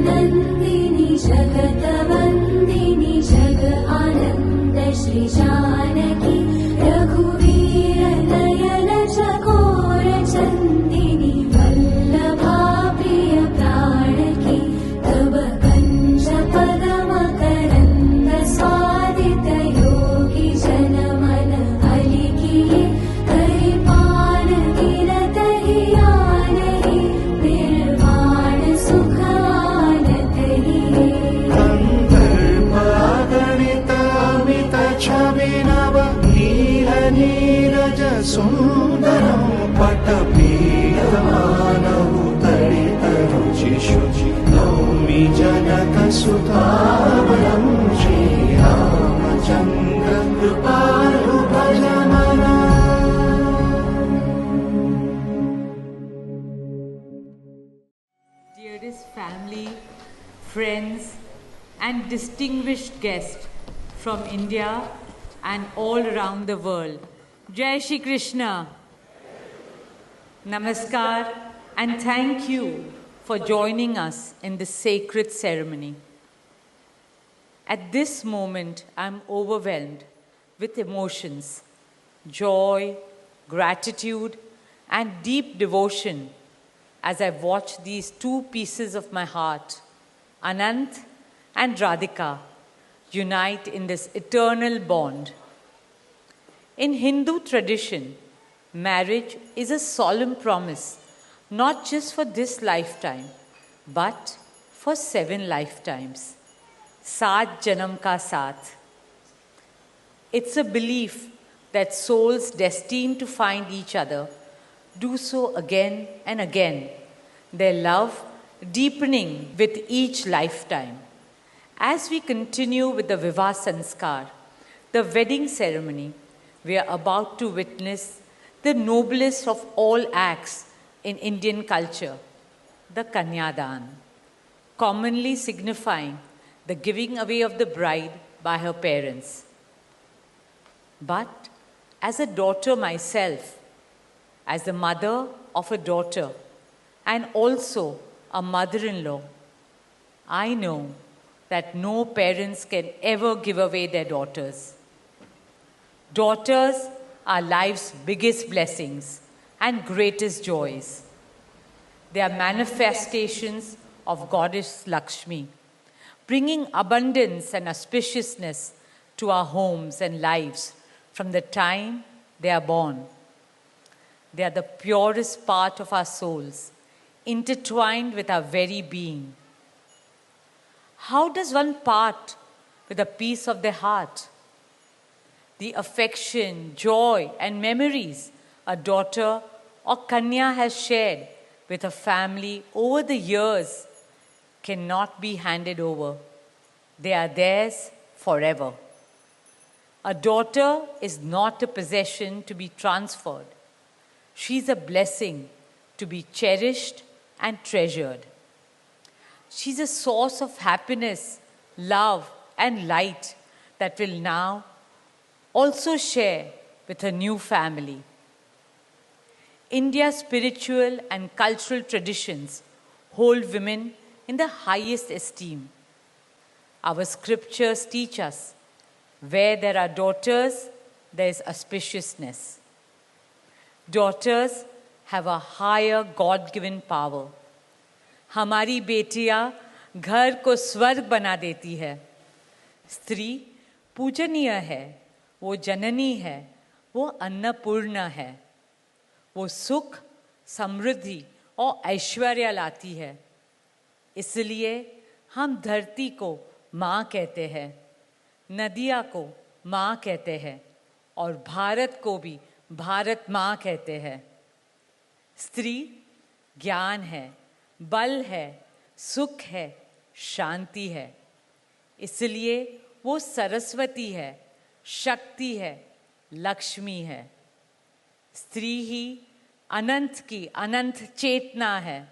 नन्दिनी जगतवन्दिनी जग आनन्द श्री जानकी रघुवीर नयन चकोर चन्दिनी वल्लभा प्रिय प्राणकी तव कञ्ज पदम करन्द स्वादित योगी जन मन अलिकिये करिपान गिरत हियानहि निर्वाण सुख आनत हिये गणितामित छविनव नील नीरज सुन्दरं पटपीयमानौ तडित रुचिशुचि नौमि जनकसुतावरं श्रीरामचन्द्र कृपालु भजमना। Dearest family, friends, and distinguished guests from India and all around the world. Jai Shri Krishna. Namaskar and thank you for joining us in this sacred ceremony. At this moment, I am overwhelmed with emotions, joy, gratitude, and deep devotion as I watch these two pieces of my heart, Anant and Radhika, unite in this eternal bond. In Hindu tradition, marriage is a solemn promise, not just for this lifetime, but for 7 lifetimes. Saat janam ka saath. It's a belief that souls destined to find each other do so again and again, their love deepening with each lifetime. As we continue with the Vivah Sanskar, the wedding ceremony, we are about to witness the noblest of all acts in Indian culture, the Kanyadan, commonly signifying the giving away of the bride by her parents. But as a daughter myself, as the mother of a daughter, and also a mother-in-law, I know that no parents can ever give away their daughters. Daughters are life's biggest blessings and greatest joys. They are manifestations of Goddess Lakshmi, bringing abundance and auspiciousness to our homes and lives from the time they are born. They are the purest part of our souls, intertwined with our very being. How does one part with a piece of their heart? The affection, joy, and memories a daughter or Kanya has shared with her family over the years cannot be handed over. They are theirs forever. A daughter is not a possession to be transferred. She is a blessing to be cherished and treasured. She's a source of happiness, love, and light that will now also share with her new family. India's spiritual and cultural traditions hold women in the highest esteem. Our scriptures teach us, where there are daughters, there is auspiciousness. Daughters have a higher God-given power. हमारी बेटियां घर को स्वर्ग बना देती है. स्त्री पूजनीय है, वो जननी है, वो अन्नपूर्णा है. वो सुख, समृद्धि और ऐश्वर्य लाती है. इसलिए हम धरती को माँ कहते हैं, नदियाँ को माँ कहते हैं और भारत को भी भारत माँ कहते हैं. स्त्री ज्ञान है, बल है, सुख है, शांति है. इसलिए वो सरस्वती है, शक्ति है, लक्ष्मी है. स्त्री ही अनंत की अनंत चेतना है.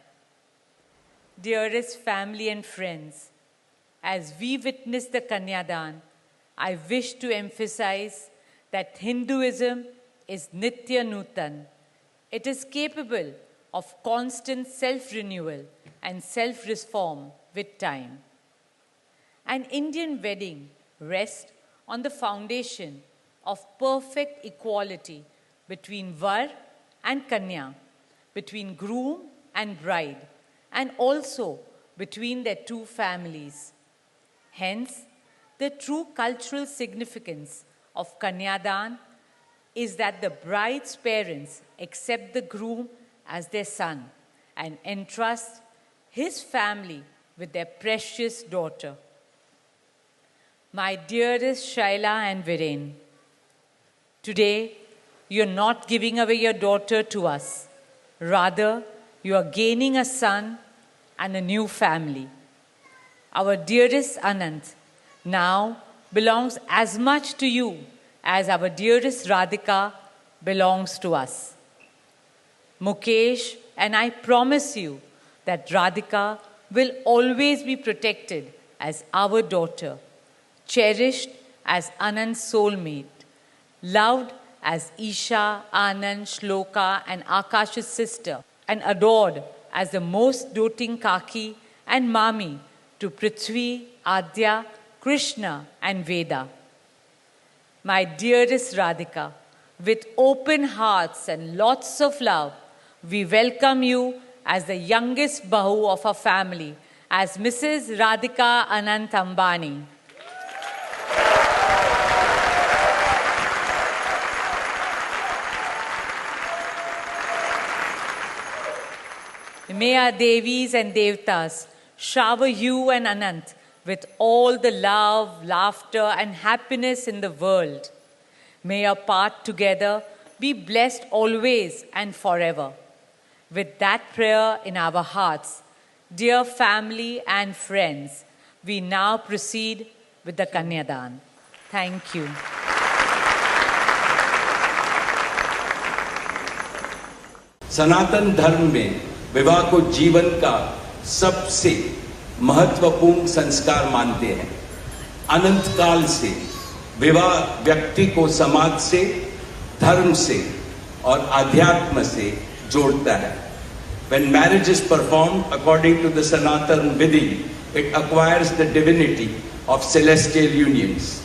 Dearest family and friends, as we witness the Kanyadan, I wish to emphasize that Hinduism is Nitya Nutan. It is capable of constant self-renewal and self-reform with time. An Indian wedding rests on the foundation of perfect equality between Var and Kanya, between groom and bride, and also between their two families. Hence, the true cultural significance of Kanyadan is that the bride's parents accept the groom as their son and entrust his family with their precious daughter. My dearest Shaila and Viren, today you're not giving away your daughter to us. Rather, you are gaining a son and a new family. Our dearest Anant now belongs as much to you as our dearest Radhika belongs to us. Mukesh and I promise you that Radhika will always be protected as our daughter, cherished as Anand's soulmate, loved as Isha, Anand, Shloka and Akash's sister, and adored as the most doting Kaki and Mami to Prithvi, Adya, Krishna and Veda. My dearest Radhika, with open hearts and lots of love, we welcome you as the youngest Bahu of our family, as Mrs. Radhika Anant Ambani. May our Devis and Devtas shower you and Anant with all the love, laughter and happiness in the world. May your path together be blessed always and forever. With that prayer in our hearts, dear family and friends, we now proceed with the Kanyadan. Thank you. सनातन धर्म में विवाह को जीवन का सबसे महत्वपूर्ण संस्कार मानते हैं। अनंत काल से विवाह व्यक्ति को समाज से, धर्म से और आध्यात्म से जोड़ता है। When marriage is performed according to the Sanatan Vidhi, it acquires the divinity of celestial unions.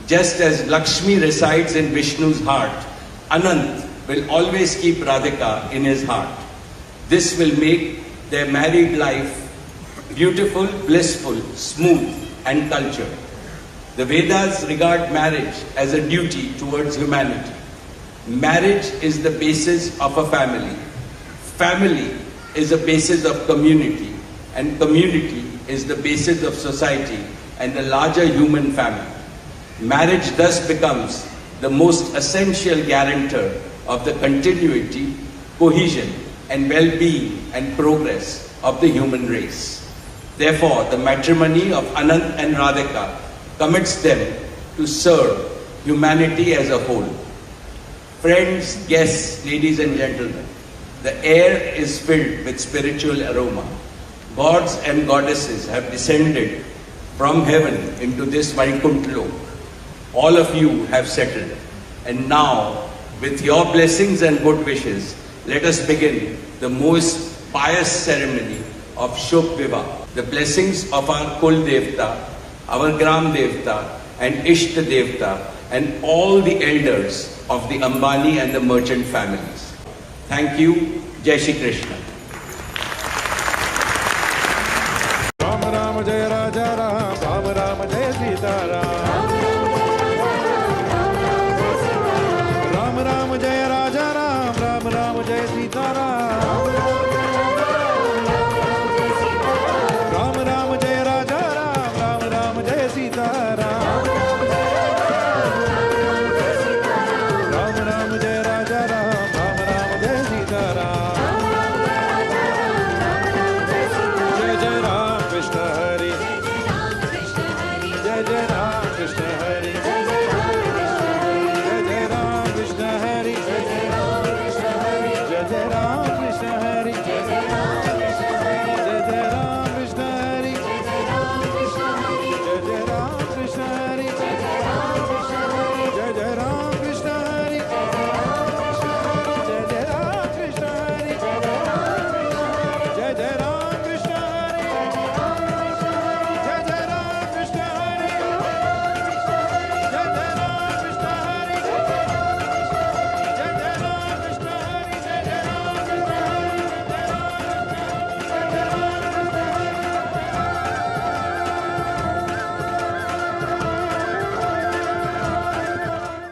Just as Lakshmi resides in Vishnu's heart, Anant will always keep Radhika in his heart. This will make their married life beautiful, blissful, smooth and cultured. The Vedas regard marriage as a duty towards humanity. Marriage is the basis of a family. Family is the basis of community, and community is the basis of society and the larger human family. Marriage thus becomes the most essential guarantor of the continuity, cohesion and well-being and progress of the human race. Therefore, the matrimony of Anant and Radhika commits them to serve humanity as a whole. Friends, guests, ladies and gentlemen, the air is filled with spiritual aroma. Gods and goddesses have descended from heaven into this Vaikuntha Lok. All of you have settled. And now, with your blessings and good wishes, let us begin the most pious ceremony of Shubh Vivah. The blessings of our Kul Devta, our Gram Devta and Ishta Devta and all the elders of the Ambani and the merchant families. Thank you. Jai Shri Krishna.